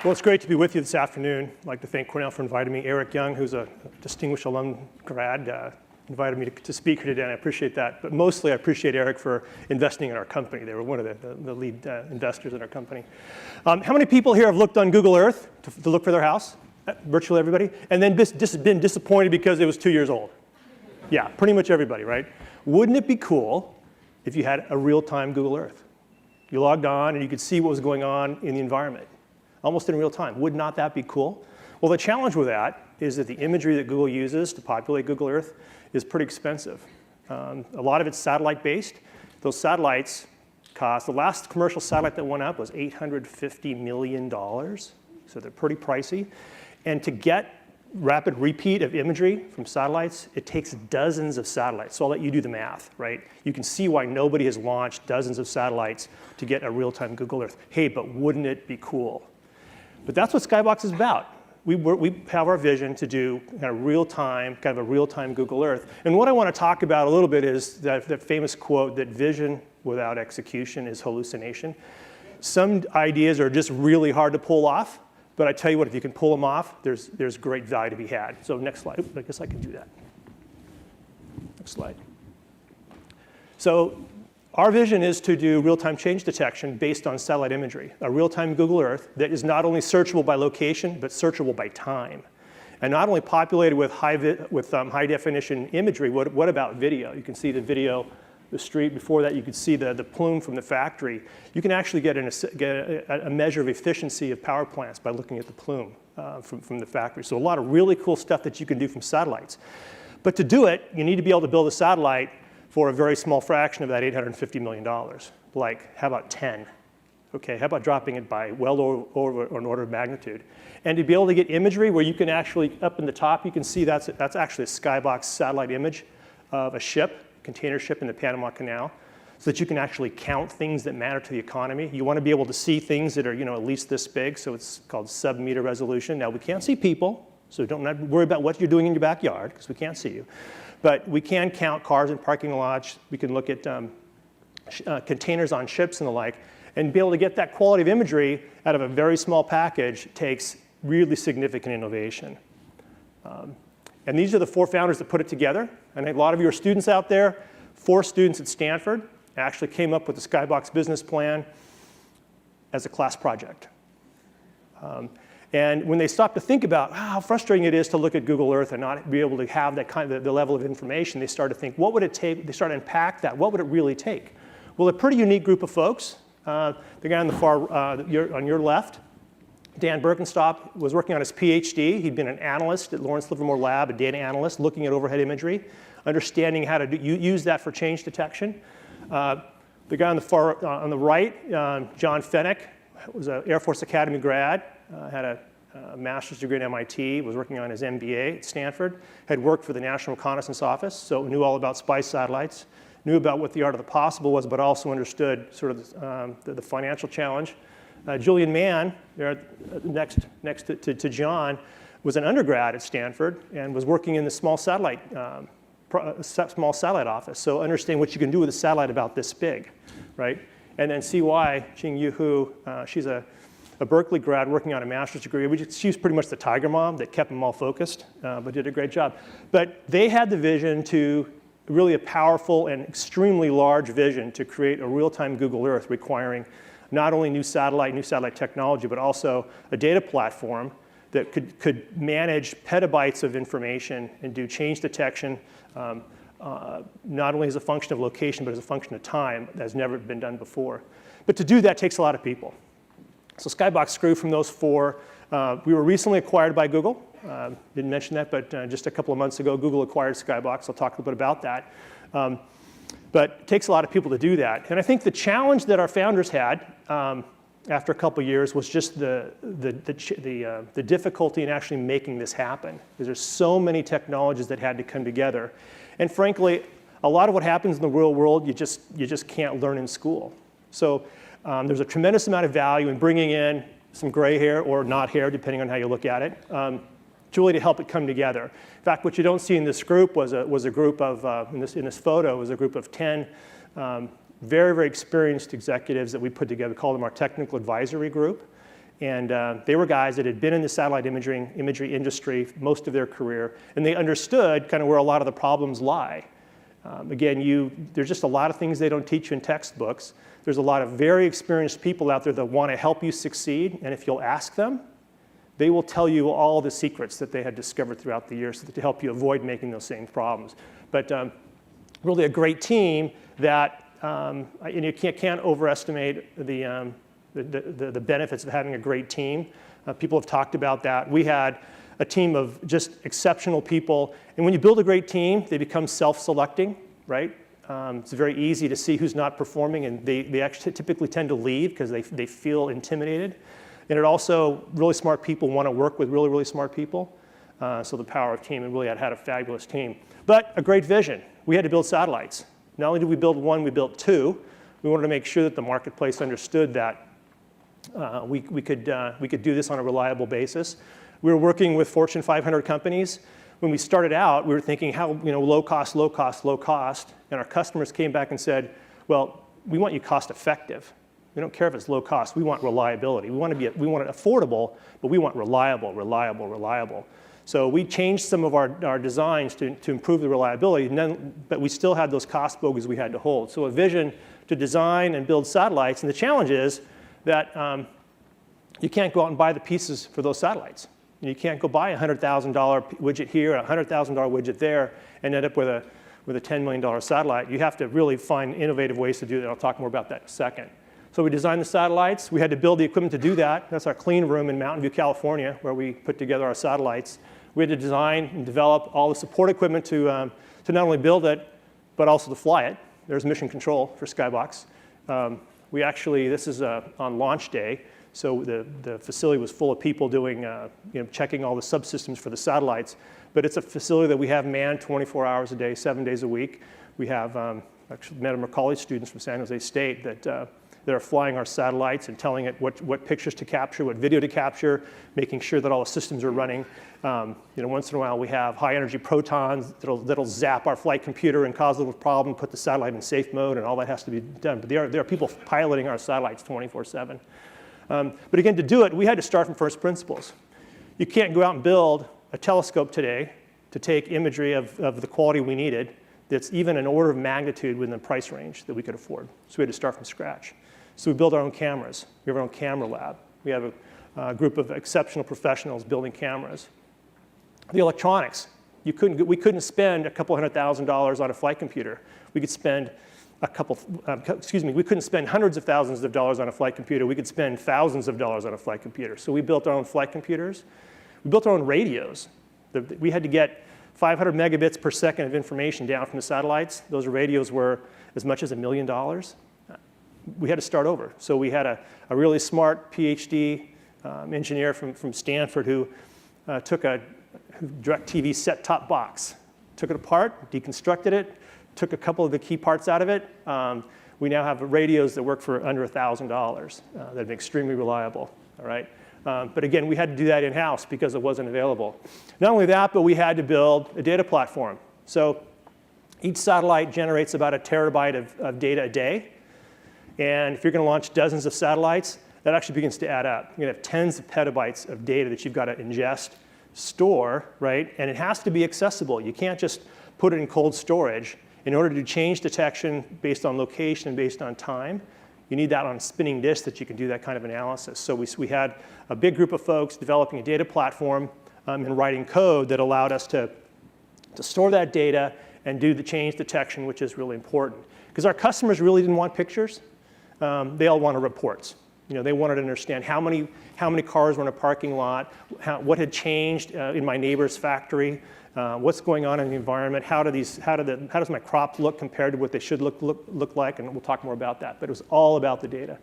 Well, it's great to be with you this afternoon. I'd like to thank Cornell for inviting me. Eric Young, who's a distinguished alum grad, invited me to speak here today, and I appreciate that. But mostly, I appreciate Eric for investing in our company. They were one of the lead investors in our company. How many people here have looked on Google Earth to look for their house? Virtually everybody. And then been disappointed because it was 2 years old? Yeah, pretty much everybody, right? Wouldn't it be cool if you had a real-time Google Earth? You logged on, and you could see what was going on in the environment, almost in real time. Would not that be cool? Well, the challenge with that is that the imagery that Google uses to populate Google Earth is pretty expensive. A lot of it's satellite-based. Those satellites cost, the last commercial satellite that went up was $850 million, so they're pretty pricey. And to get rapid repeat of imagery from satellites, it takes dozens of satellites. So I'll let you do the math, right? You can see why nobody has launched dozens of satellites to get a real-time Google Earth. Hey, but wouldn't it be cool? But that's what Skybox is about. We have our vision to do kind of a real-time Google Earth. And what I want to talk about a little bit is that famous quote that vision without execution is hallucination. Some ideas are just really hard to pull off, but I tell you what, if you can pull them off, there's great value to be had. So next slide. I guess I can do that. Next slide. So our vision is to do real-time change detection based on satellite imagery, a real-time Google Earth that is not only searchable by location, but searchable by time. And not only populated with high-definition imagery, what about video? You can see the video, the street. Before that, you could see the plume from the factory. You can actually get a measure of efficiency of power plants by looking at the plume from the factory. So a lot of really cool stuff that you can do from satellites. But to do it, you need to be able to build a satellite for a very small fraction of that $850 million. Like, how about 10? Okay, how about dropping it by well over an order of magnitude? And to be able to get imagery where you can actually, up in the top, you can see that's actually a Skybox satellite image of a ship, container ship in the Panama Canal, so that you can actually count things that matter to the economy. You want to be able to see things that are at least this big, so it's called sub-meter resolution. Now, we can't see people, so don't worry about what you're doing in your backyard, because we can't see you. But we can count cars in parking lots. We can look at containers on ships and the like. And be able to get that quality of imagery out of a very small package takes really significant innovation. And these are the 4 founders that put it together. And a lot of you are students out there. 4 students at Stanford actually came up with the Skybox business plan as a class project. And when they stopped to think about how frustrating it is to look at Google Earth and not be able to have that the level of information, they started to think, what would it take? They started to unpack that. What would it really take? Well, a pretty unique group of folks. The guy on the far, on your left, Dan Birkenstock, was working on his PhD. He'd been an analyst at Lawrence Livermore Lab, a data analyst, looking at overhead imagery, understanding how to use that for change detection. The guy on the far, on the right, John Fennick, was an Air Force Academy grad. Had a master's degree at MIT, was working on his MBA at Stanford, had worked for the National Reconnaissance Office, so knew all about spy satellites, knew about what the art of the possible was, but also understood sort of the financial challenge. Julian Mann, there next to John, was an undergrad at Stanford and was working in the small satellite office, so understand what you can do with a satellite about this big, right? And then CY, Jing-Yu Hu, she's a Berkeley grad working on a master's degree. She was pretty much the tiger mom that kept them all focused, but did a great job. But they had the vision to really a powerful and extremely large vision to create a real-time Google Earth requiring not only new satellite technology, but also a data platform that could manage petabytes of information and do change detection, not only as a function of location, but as a function of time. That has never been done before. But to do that takes a lot of people. So Skybox grew from those 4. We were recently acquired by Google. Didn't mention that, but just a couple of months ago, Google acquired Skybox. I'll talk a little bit about that. But it takes a lot of people to do that. And I think the challenge that our founders had, after a couple of years was just the difficulty in actually making this happen. Because there's so many technologies that had to come together. And frankly, a lot of what happens in the real world, you just can't learn in school. So there's a tremendous amount of value in bringing in some gray hair or not hair, depending on how you look at it, really to help it come together. In fact, what you don't see in this group was a group of, in this photo, was a group of 10 very, very experienced executives that we put together. We call them our technical advisory group. And they were guys that had been in the satellite imagery industry most of their career, and they understood kind of where a lot of the problems lie. Again, there's just a lot of things they don't teach you in textbooks. There's a lot of very experienced people out there that want to help you succeed, and if you'll ask them, they will tell you all the secrets that they had discovered throughout the years to help you avoid making those same problems. But really a great team that, and you can't overestimate the benefits of having a great team. People have talked about that. We had a team of just exceptional people, and when you build a great team, they become self-selecting, right? It's very easy to see who's not performing, and they actually typically tend to leave because they feel intimidated. And it also, really smart people want to work with really, really smart people. So the power of team, and really had a fabulous team. But a great vision. We had to build satellites. Not only did we build one, we built two. We wanted to make sure that the marketplace understood that we could do this on a reliable basis. We were working with Fortune 500 companies. When we started out, we were thinking how, low cost, low cost, low cost. And our customers came back and said, well, we want you cost effective. We don't care if it's low cost. We want reliability. We want it affordable, but we want reliable, reliable, reliable. So we changed some of our designs to improve the reliability, but we still had those cost bogeys we had to hold. So a vision to design and build satellites. And the challenge is that you can't go out and buy the pieces for those satellites. You can't go buy a $100,000 widget here, a $100,000 widget there, and end up with a $10 million satellite. You have to really find innovative ways to do that. I'll talk more about that in a second. So we designed the satellites. We had to build the equipment to do that. That's our clean room in Mountain View, California, where we put together our satellites. We had to design and develop all the support equipment to not only build it, but also to fly it. There's mission control for Skybox. This is on launch day. So the facility was full of people doing, checking all the subsystems for the satellites. But it's a facility that we have manned 24 hours a day, 7 days a week. We have actually met our college students from San Jose State that are flying our satellites and telling it what pictures to capture, what video to capture, making sure that all the systems are running. Once in a while we have high energy protons that'll zap our flight computer and cause a little problem, put the satellite in safe mode, and all that has to be done. But there are people piloting our satellites 24/7. But again, to do it, we had to start from first principles. You can't go out and build a telescope today to take imagery of the quality we needed that's even an order of magnitude within the price range that we could afford. So we had to start from scratch. So we built our own cameras. We have our own camera lab. We have a group of exceptional professionals building cameras. The electronics. We couldn't spend a couple $100,000 on a flight computer. We could spend we couldn't spend hundreds of thousands of dollars on a flight computer. We could spend thousands of dollars on a flight computer. So we built our own flight computers. We built our own radios. We had to get 500 megabits per second of information down from the satellites. Those radios were as much as $1 million. We had to start over. So we had a really smart PhD engineer from Stanford who took a DirecTV set-top box, took it apart, deconstructed it, took a couple of the key parts out of it. We now have radios that work for under $1,000 that are extremely reliable, all right? But again, we had to do that in-house because it wasn't available. Not only that, but we had to build a data platform. So each satellite generates about a terabyte of data a day. And if you're going to launch dozens of satellites, that actually begins to add up. You're going to have tens of petabytes of data that you've got to ingest, store, right? And it has to be accessible. You can't just put it in cold storage. In order to do change detection based on location and based on time, you need that on a spinning disk that you can do that kind of analysis. So we had a big group of folks developing a data platform and writing code that allowed us to store that data and do the change detection, which is really important. Because our customers really didn't want pictures. They all wanted reports. They wanted to understand how many cars were in a parking lot, what had changed in my neighbor's factory, what's going on in the environment, how does my crop look compared to what they should look like, and we'll talk more about that. But it was all about the data.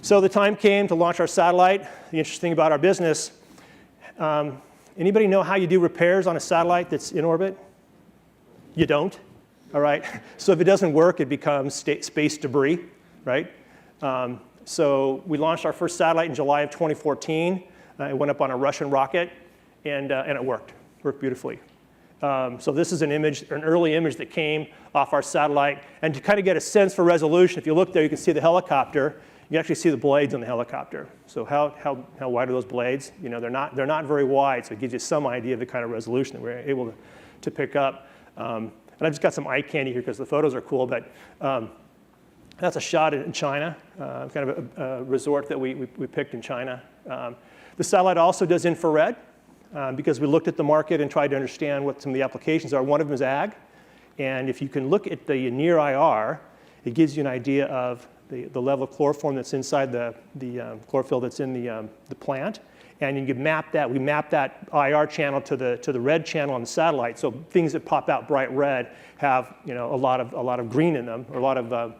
So the time came to launch our satellite. The interesting thing about our business, anybody know how you do repairs on a satellite that's in orbit? You don't, all right? So if it doesn't work, it becomes space debris, right? So we launched our first satellite in July of 2014. It went up on a Russian rocket, and it worked beautifully. So this is an early image that came off our satellite. And to kind of get a sense for resolution, if you look there, you can see the helicopter. You actually see the blades on the helicopter. So how wide are those blades? You know, they're not very wide, so it gives you some idea of the kind of resolution that we're able to pick up. And I've just got some eye candy here because the photos are cool, but that's a shot in China, kind of a resort that we picked in China. The satellite also does infrared because we looked at the market and tried to understand what some of the applications are. One of them is ag, and if you can look at the near IR, it gives you an idea of the level of chloroform that's inside the chlorophyll that's in the plant, and you can map that. We map that IR channel to the red channel on the satellite. So things that pop out bright red have a lot of green in them, or a lot of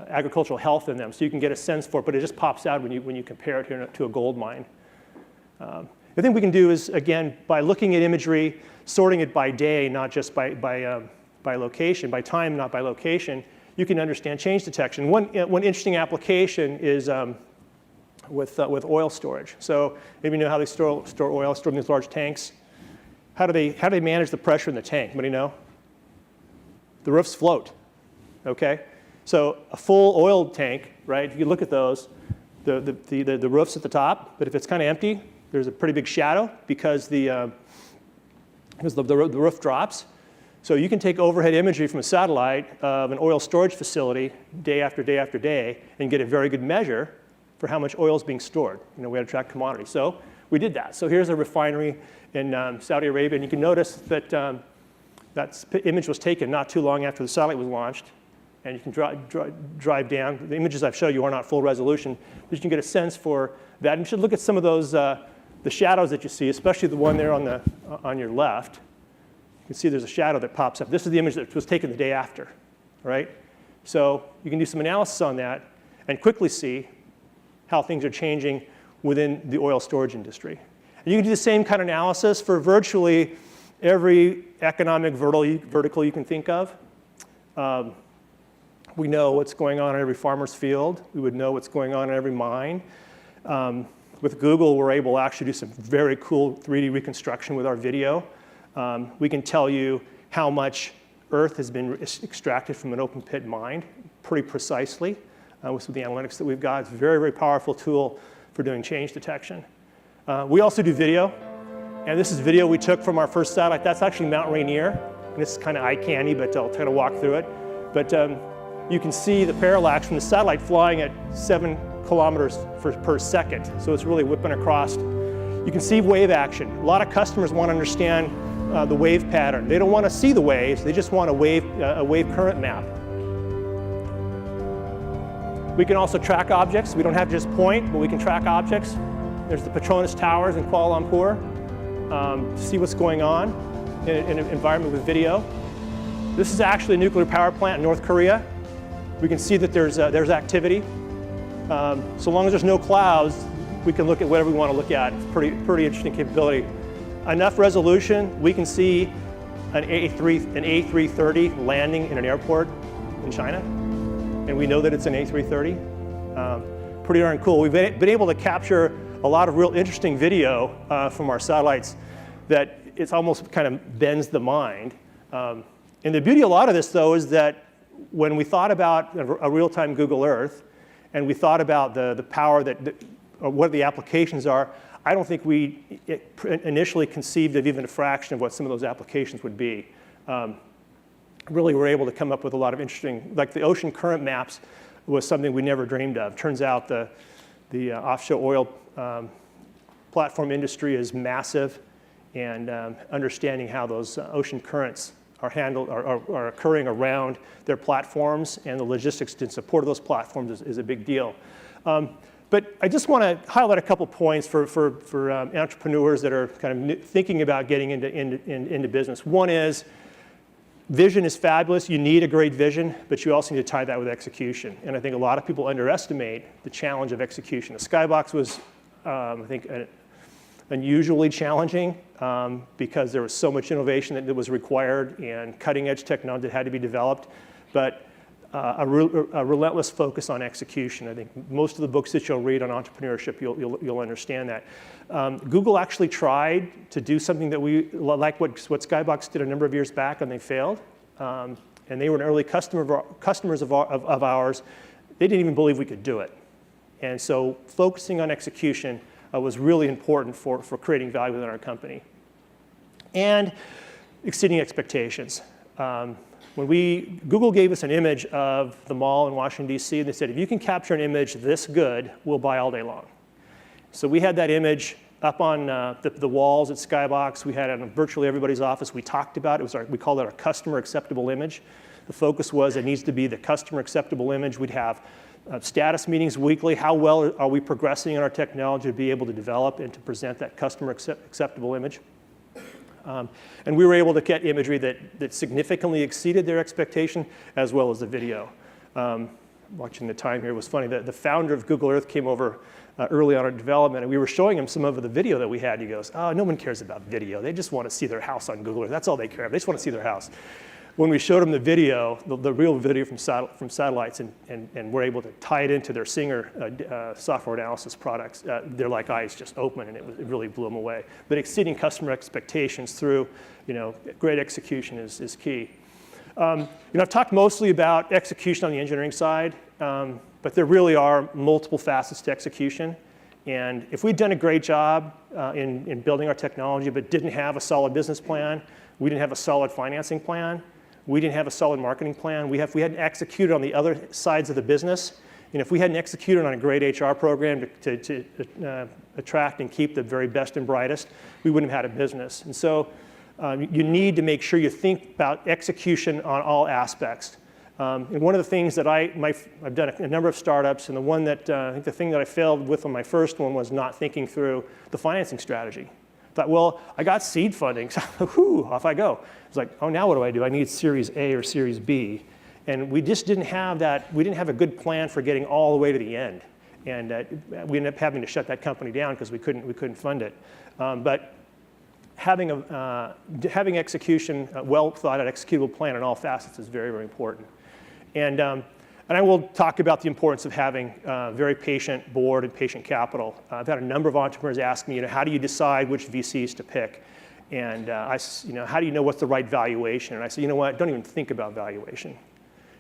agricultural health in them. So you can get a sense for it, but it just pops out when you compare it to a gold mine. The thing we can do is, again, by looking at imagery, sorting it by day, not just by location, by time, not by location, you can understand change detection. One interesting application is with oil storage. So maybe you know how they store oil, stored in these large tanks. How do they manage the pressure in the tank? Anybody know? The roofs float. Okay, so a full oil tank, right? If you look at those, the roof's at the top, but if it's kind of empty, there's a pretty big shadow because the roof drops. So you can take overhead imagery from a satellite of an oil storage facility day after day after day and get a very good measure for how much oil is being stored. We had to track commodities. So we did that. So here's a refinery in Saudi Arabia, and you can notice that that image was taken not too long after the satellite was launched. And you can drive down. The images I've shown you are not full resolution, but you can get a sense for that. And you should look at some of those, the shadows that you see, especially the one there on your left. You can see there's a shadow that pops up. This is the image that was taken the day after, right? So you can do some analysis on that and quickly see how things are changing within the oil storage industry. And you can do the same kind of analysis for virtually every economic vertical you can think of. We know what's going on in every farmer's field. We would know what's going on in every mine. With Google, we're able to actually do some very cool 3D reconstruction with our video. We can tell you how much earth has been extracted from an open pit mine pretty precisely with some of the analytics that we've got. It's a very, very powerful tool for doing change detection. We also do video. And this is video we took from our first satellite. That's actually Mount Rainier. And this is kind of eye candy, but I'll try to walk through it. But you can see the parallax from the satellite flying at 7 kilometers per second. So it's really whipping across. You can see wave action. A lot of customers want to understand the wave pattern. They don't want to see the waves. They just want a wave current map. We can also track objects. We don't have to just point, but we can track objects. There's the Petronas Towers in Kuala Lumpur to see what's going on in an environment with video. This is actually a nuclear power plant in North Korea. We can see that there's activity. So long as there's no clouds, we can look at whatever we want to look at. It's pretty interesting capability. Enough resolution, we can see an A330 landing in an airport in China, and we know that it's an A330. Pretty darn cool. We've been able to capture a lot of real interesting video from our satellites that it's almost kind of bends the mind. And the beauty of a lot of this, though, is that when we thought about a real-time Google Earth, and we thought about the power or what the applications are, I don't think we initially conceived of even a fraction of what some of those applications would be. Really, we're able to come up with a lot of interesting, like the ocean current maps was something we never dreamed of. Turns out the offshore oil platform industry is massive, and understanding how those ocean currents are occurring around their platforms and the logistics in support of those platforms is a big deal. But I just want to highlight a couple points for entrepreneurs that are kind of thinking about getting into business. One is Vision is fabulous. You need a great vision, but you also need to tie that with execution. And I think a lot of people underestimate the challenge of execution. The Skybox was, I think, unusually challenging because there was so much innovation that was required and cutting-edge technology that had to be developed, but a relentless focus on execution. I think most of the books that you'll read on entrepreneurship, you'll understand that. Google actually tried to do something that like what Skybox did a number of years back, and they failed. And they were an early customers of ours. They didn't even believe we could do it. And so focusing on execution was really important for creating value within our company. And exceeding expectations. Google gave us an image of the mall in Washington, D.C., and they said, if you can capture an image this good, we'll buy all day long. So we had that image up on the walls at Skybox. We had it in virtually everybody's office. We talked about it. We called it our customer acceptable image. The focus was it needs to be the customer acceptable image. We'd have status meetings weekly. How well are we progressing in our technology to be able to develop and to present that customer acceptable image? And we were able to get imagery that significantly exceeded their expectation, as well as the video. Watching the time here, it was funny. The founder of Google Earth came over early on in development, and we were showing him some of the video that we had. He goes, oh, no one cares about video. They just want to see their house on Google Earth. That's all they care about. They just want to see their house. When we showed them the video, the real video from satellites, and we're able to tie it into their Singer software analysis products, their eyes just open, and it really blew them away. But exceeding customer expectations through great execution is key. I've talked mostly about execution on the engineering side, but there really are multiple facets to execution. And if we'd done a great job in building our technology but didn't have a solid business plan, we didn't have a solid financing plan, we didn't have a solid marketing plan, we hadn't executed on the other sides of the business, and if we hadn't executed on a great HR program to attract and keep the very best and brightest, we wouldn't have had a business. And so you need to make sure you think about execution on all aspects. And one of the things that I've done a number of startups, and the one that I think the thing that I failed with on my first one was not thinking through the financing strategy. I thought, well, I got seed funding, so whoo, off I go. It's like, oh, now what do? I need Series A or Series B. And we just didn't have that. We didn't have a good plan for getting all the way to the end. And we ended up having to shut that company down because we couldn't fund it. But having execution, a well thought out executable plan in all facets is very, very important. And I will talk about the importance of having a very patient board and patient capital. I've had a number of entrepreneurs ask me, how do you decide which VCs to pick? And how do you know what's the right valuation? And I said, you know what? Don't even think about valuation.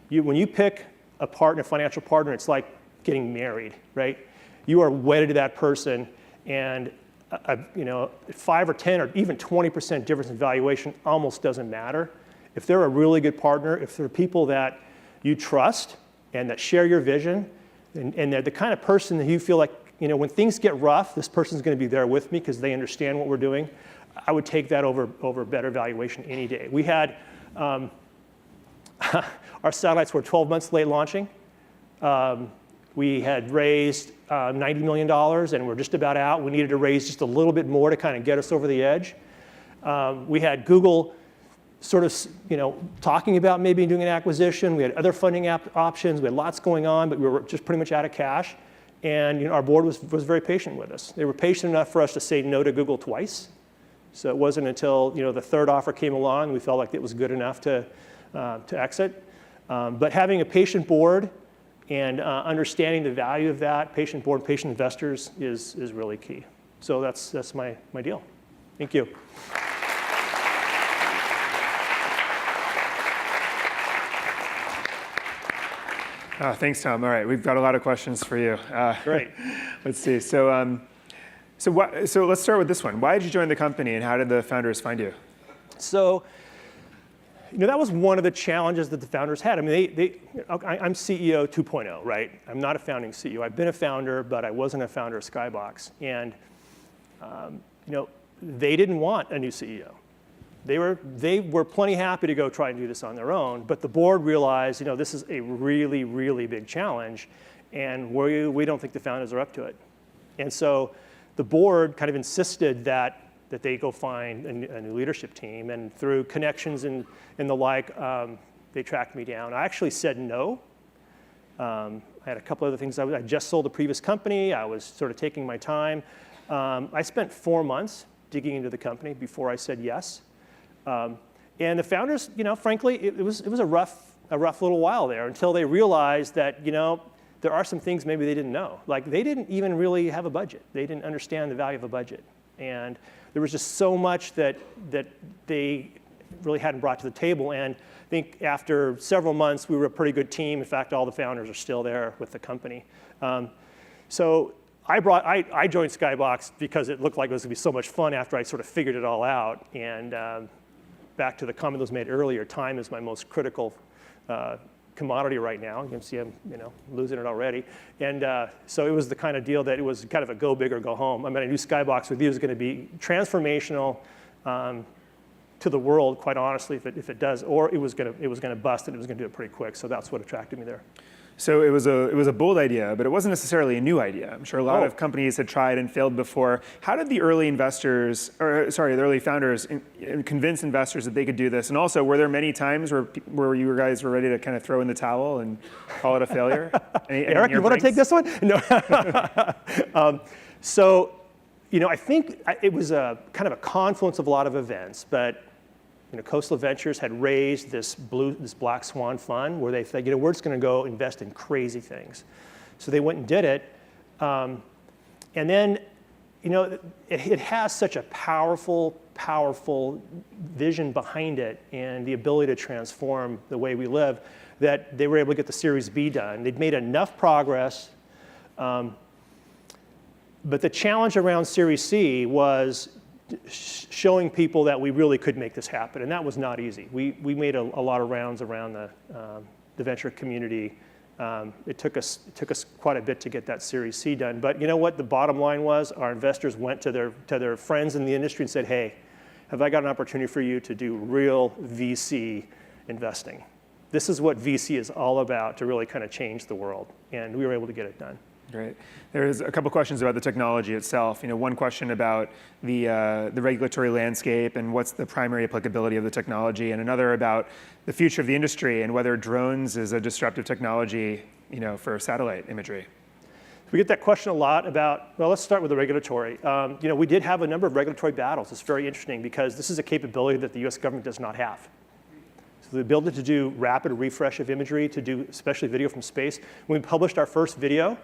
When you pick a partner, financial partner, it's like getting married, right? You are wedded to that person, and 5 or 10 or even 20% difference in valuation almost doesn't matter. If they're a really good partner, if they're people that you trust and that share your vision, and they're the kind of person that you feel like, when things get rough, this person's going to be there with me because they understand what we're doing, I would take that over better valuation any day. We had, our satellites were 12 months late launching. We had raised $90 million, and we're just about out. We needed to raise just a little bit more to kind of get us over the edge. We had Google sort of, talking about maybe doing an acquisition. We had other funding options. We had lots going on, but we were just pretty much out of cash. And our board was very patient with us. They were patient enough for us to say no to Google twice. So it wasn't until the third offer came along we felt like it was good enough to exit. But having a patient board and understanding the value of that, patient board, patient investors is really key. So that's my deal. Thank you. Thanks, Tom. All right, we've got a lot of questions for you. Great. Let's see. So let's start with this one. Why did you join the company, and how did the founders find you? So, that was one of the challenges that the founders had. I mean, I'm CEO 2.0, right? I'm not a founding CEO. I've been a founder, but I wasn't a founder of Skybox. And, they didn't want a new CEO. They were plenty happy to go try and do this on their own, but the board realized, this is a really, really big challenge, and we don't think the founders are up to it. And so the board kind of insisted that that they go find a new leadership team. And through connections and the like, they tracked me down. I actually said no. I had a couple other things. I just sold a previous company. I was sort of taking my time. I spent 4 months digging into the company before I said yes. And the founders, frankly, it was a rough little while there until they realized that, there are some things maybe they didn't know. Like they didn't even really have a budget. They didn't understand the value of a budget. And there was just so much that they really hadn't brought to the table. And I think after several months, we were a pretty good team. In fact, all the founders are still there with the company. So I joined Skybox because it looked like it was going to be so much fun after I sort of figured it all out. And back to the comment that was made earlier, time is my most critical commodity right now. You can see I'm losing it already. And so it was the kind of deal that it was kind of a go big or go home. I mean, I knew Skybox with you is going to be transformational to the world, quite honestly, if it does, or it was going to bust and it was going to do it pretty quick. So that's what attracted me there. So it was a bold idea, but it wasn't necessarily a new idea. I'm sure a lot of companies had tried and failed before. How did the early founders convince investors that they could do this? And also, were there many times where you guys were ready to kind of throw in the towel and call it a failure? Eric, you want to take this one? No. I think it was a kind of a confluence of a lot of events, but Coastal Ventures had raised this black swan fund where they said, we're just going to go invest in crazy things. So they went and did it. And then, it has such a powerful vision behind it and the ability to transform the way we live that they were able to get the Series B done. They'd made enough progress. But the challenge around Series C was showing people that we really could make this happen, and that was not easy. We made a lot of rounds around the venture community. It took us quite a bit to get that Series C done. But you know what? The bottom line was our investors went to their friends in the industry and said, "Hey, have I got an opportunity for you to do real VC investing? This is what VC is all about to really kind of change the world," and we were able to get it done. Great. There's a couple questions about the technology itself. One question about the regulatory landscape and what's the primary applicability of the technology, and another about the future of the industry and whether drones is a disruptive technology, for satellite imagery. We get that question a lot about, well, let's start with the regulatory. We did have a number of regulatory battles. It's very interesting because this is a capability that the US government does not have. So the ability to do rapid refresh of imagery, to do especially video from space. When we published our first video,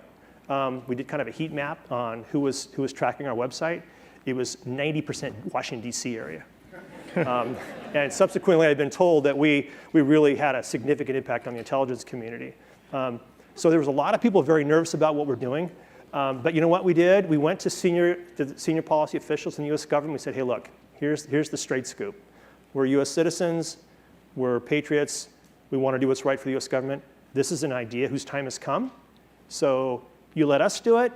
we did kind of a heat map on who was tracking our website. It was 90% Washington, D.C. area. And subsequently, I've been told that we really had a significant impact on the intelligence community. So there was a lot of people very nervous about what we're doing. But you know what we did? We went to senior policy officials in the U.S. government. We said, hey, look, here's the straight scoop. We're U.S. citizens. We're patriots. We want to do what's right for the U.S. government. This is an idea whose time has come. So you let us do it,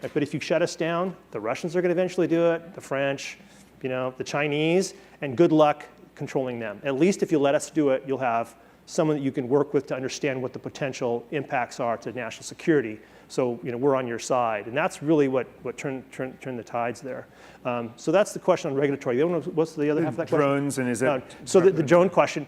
but if you shut us down, the Russians are going to eventually do it, the French, the Chinese, and good luck controlling them. At least if you let us do it, you'll have someone that you can work with to understand what the potential impacts are to national security. So we're on your side, and that's really what turned the tides there. So that's the question on regulatory. What's the other half of that question? Drones, and is it? So the drone question,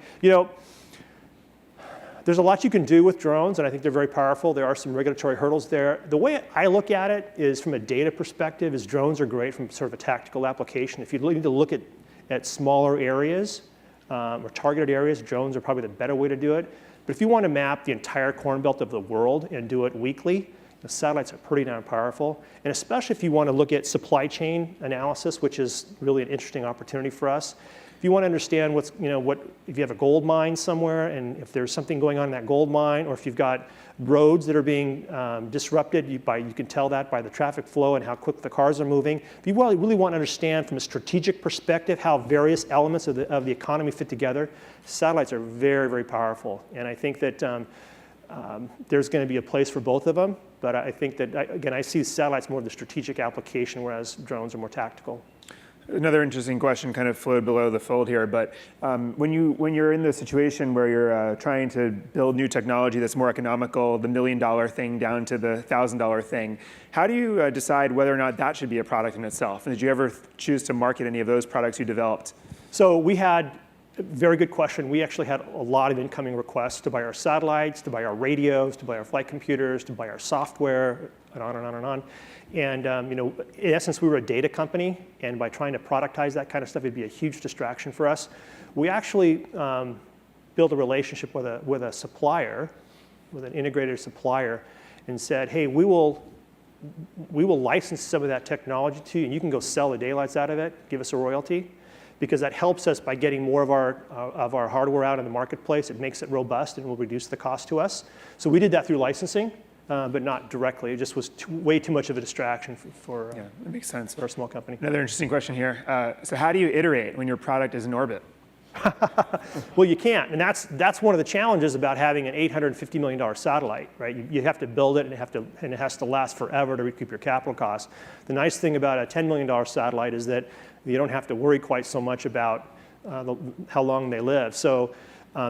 there's a lot you can do with drones, and I think they're very powerful. There are some regulatory hurdles there. The way I look at it is from a data perspective, is drones are great from sort of a tactical application. If you need to look at smaller areas or targeted areas, drones are probably the better way to do it. But if you want to map the entire corn belt of the world and do it weekly, the satellites are pretty darn powerful. And especially if you want to look at supply chain analysis, which is really an interesting opportunity for us. If you want to understand if you have a gold mine somewhere and if there's something going on in that gold mine, or if you've got roads that are being disrupted, you can tell that by the traffic flow and how quick the cars are moving. If you really want to understand from a strategic perspective how various elements of the economy fit together, satellites are very, very powerful. And I think that there's going to be a place for both of them. But I think that, again, I see satellites more the strategic application, whereas drones are more tactical. Another interesting question kind of flowed below the fold here, but when you're in the situation where you're trying to build new technology that's more economical, the $1 million thing down to the $1,000 thing, how do you decide whether or not that should be a product in itself? And did you ever choose to market any of those products you developed? So we had, very good question. We actually had a lot of incoming requests to buy our satellites, to buy our radios, to buy our flight computers, to buy our software, and on and on and on. And in essence, we were a data company, and by trying to productize that kind of stuff, it'd be a huge distraction for us. We actually built a relationship with a supplier, with an integrated supplier, and said, hey, we will license some of that technology to you, and you can go sell the daylights out of it, give us a royalty, because that helps us by getting more of our hardware out in the marketplace. It makes it robust and will reduce the cost to us. So we did that through licensing. But not directly. It just was way too much of a distraction for yeah, that makes sense. For a small company. Another interesting question here. So how do you iterate when your product is in orbit? Well, you can't, and that's one of the challenges about having an $850 million satellite, right? You have to build it, and it has to last forever to recoup your capital costs. The nice thing about a $10 million satellite is that you don't have to worry quite so much about how long they live. So.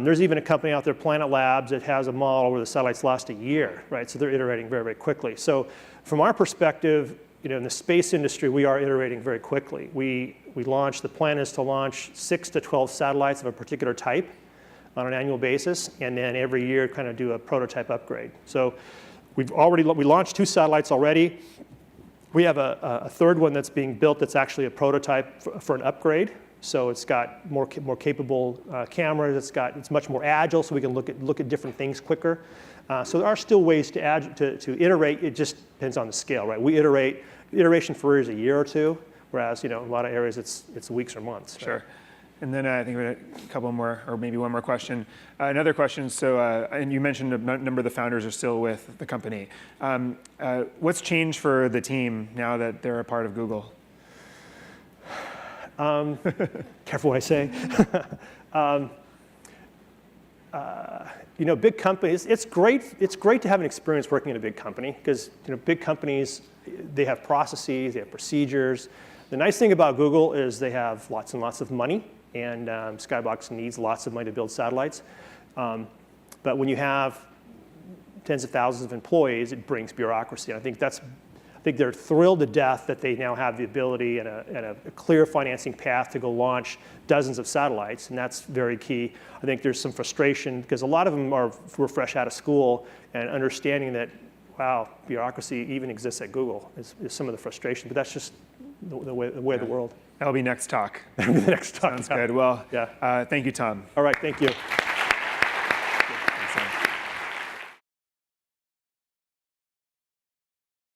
There's even a company out there, Planet Labs, that has a model where the satellites last a year, right? So they're iterating very, very quickly. So from our perspective, in the space industry, we are iterating very quickly. The plan is to launch 6 to 12 satellites of a particular type on an annual basis, and then every year kind of do a prototype upgrade. So we launched 2 satellites already. We have a third one that's being built that's actually a prototype for an upgrade. So it's got more capable cameras. It's much more agile, so we can look at different things quicker. So there are still ways to iterate. It just depends on the scale, right? Iteration for is a year or two, whereas a lot of areas it's weeks or months. Right? Sure. And then I think we had a couple more, or maybe one more question. Another question. So, and you mentioned a number of the founders are still with the company. What's changed for the team now that they're a part of Google? Careful what I say. Big companies. It's great to have an experience working in a big company because big companies, they have processes, they have procedures. The nice thing about Google is they have lots and lots of money, and Skybox needs lots of money to build satellites. But when you have tens of thousands of employees, it brings bureaucracy. And I think they're thrilled to death that they now have the ability and a clear financing path to go launch dozens of satellites, and that's very key. I think there's some frustration because a lot of them were fresh out of school, and understanding that, wow, bureaucracy even exists at Google is some of the frustration, but that's just the way of the world. That'll be next talk. That'll be the next talk. Sounds good. Well, yeah. Thank you, Tom. All right, thank you.